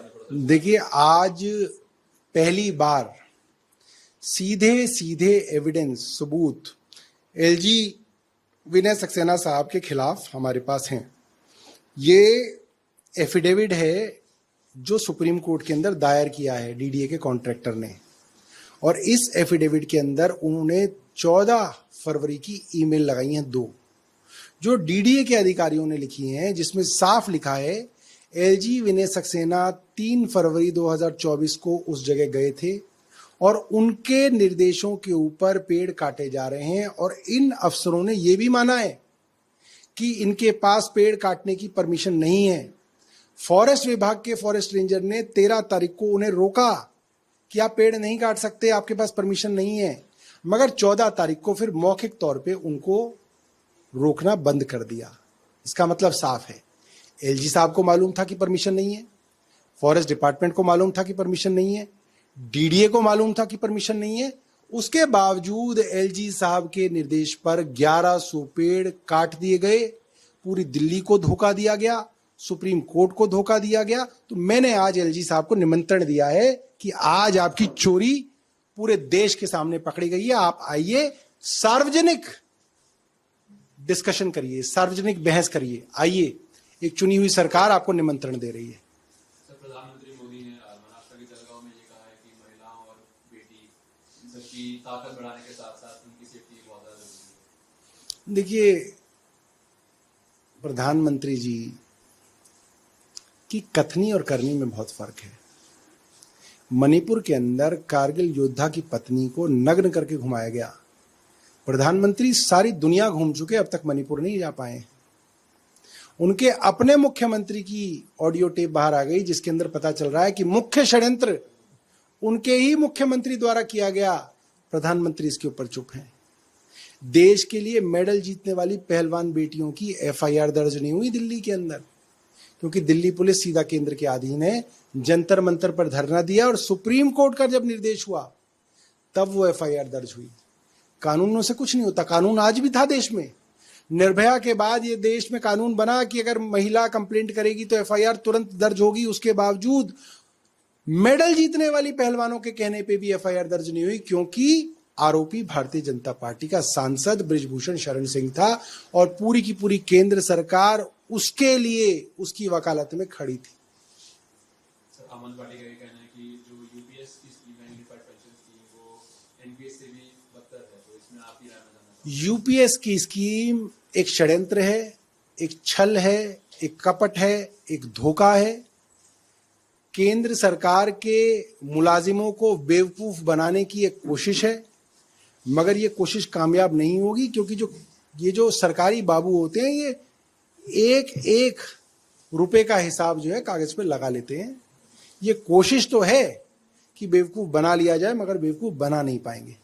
देखिए, आज पहली बार सीधे सीधे एविडेंस सबूत एलजी विनय सक्सेना साहब के खिलाफ हमारे पास हैं। ये एफिडेविट है जो सुप्रीम कोर्ट के अंदर दायर किया है डीडीए के कॉन्ट्रैक्टर ने, और इस एफिडेविट के अंदर उन्होंने 14 फरवरी की ईमेल लगाई हैं, 2 जो डीडीए के अधिकारियों ने लिखी हैं, जिसमें साफ लिखा है एलजी विनय सक्सेना 3 फरवरी 2024 को उस जगह गए थे और उनके निर्देशों के ऊपर पेड़ काटे जा रहे हैं, और इन अफसरों ने यह भी माना है कि इनके पास पेड़ काटने की परमिशन नहीं है। फॉरेस्ट विभाग के फॉरेस्ट रेंजर ने 13 तारीख को उन्हें रोका कि आप पेड़ नहीं काट सकते, आपके पास परमिशन नहीं है, मगर 14 तारीख को फिर मौखिक तौर पे उनको रोकना बंद कर दिया। इसका मतलब साफ है, एलजी साहब को मालूम था कि परमिशन नहीं है, फॉरेस्ट डिपार्टमेंट को मालूम था कि परमिशन नहीं है, डीडीए को मालूम था कि परमिशन नहीं है, उसके बावजूद एलजी साहब के निर्देश पर 1100 पेड़ काट दिए गए। पूरी दिल्ली को धोखा दिया गया, सुप्रीम कोर्ट को धोखा दिया गया। तो मैंने आज एलजी साहब को निमंत्रण दिया है कि आज आपकी चोरी पूरे देश के सामने पकड़ी गई है, आप आइए, सार्वजनिक डिस्कशन करिए, सार्वजनिक बहस करिए, आइए। एक चुनी हुई सरकार आपको निमंत्रण दे रही है। प्रधानमंत्री मोदी ने महाराष्ट्र की जलगांव में ये कहा है कि महिलाओं और बेटी की ताकत बढ़ाने के साथ साथ उनकी सेफ्टी बहुत ज्यादा जरूरी है। देखिए, प्रधानमंत्री जी की कथनी और करनी में बहुत फर्क है। मणिपुर के अंदर कारगिल योद्धा की पत्नी को नग्न करके घुमाया गया। प्रधानमंत्री सारी दुनिया घूम चुके, अब तक मणिपुर नहीं जा पाए। उनके अपने मुख्यमंत्री की ऑडियो टेप बाहर आ गई, जिसके अंदर पता चल रहा है कि मुख्य षड्यंत्र उनके ही मुख्यमंत्री द्वारा किया गया। प्रधानमंत्री इसके ऊपर चुप हैं। देश के लिए मेडल जीतने वाली पहलवान बेटियों की एफआईआर दर्ज नहीं हुई दिल्ली के अंदर, क्योंकि दिल्ली पुलिस सीधा केंद्र के अधीन है। जंतर मंतर पर धरना दिया और सुप्रीम कोर्ट का जब निर्देश हुआ तब वो एफआईआर दर्ज हुई। कानूनों से कुछ नहीं होता। कानून आज भी था देश में। निर्भया के बाद ये देश में कानून बना कि अगर महिला कंप्लेंट करेगी तो एफआईआर तुरंत दर्ज होगी। उसके बावजूद मेडल जीतने वाली पहलवानों के कहने पे भी एफआईआर दर्ज नहीं हुई, क्योंकि आरोपी भारतीय जनता पार्टी का सांसद बृजभूषण शरण सिंह था और पूरी की पूरी केंद्र सरकार उसके लिए उसकी वकालत में खड़ी थी। आम आदमी पार्टी का ये कहना है कि जो यूपीएस की स्कीम है, यूनिफाइड पेंशन स्कीम, वो एनपीएस से भी बदतर है, तो इसमें आपकी राय में जानना चाहूंगा। यूपीएस की स्कीम एक षड्यंत्र है, एक छल है, एक कपट है, एक धोखा है। केंद्र सरकार के मुलाजिमों को बेवकूफ बनाने की एक कोशिश है, मगर ये कोशिश कामयाब नहीं होगी, क्योंकि ये जो सरकारी बाबू होते हैं, ये एक एक रुपए का हिसाब जो है कागज पे लगा लेते हैं। ये कोशिश तो है कि बेवकूफ बना लिया जाए, मगर बेवकूफ बना नहीं पाएंगे।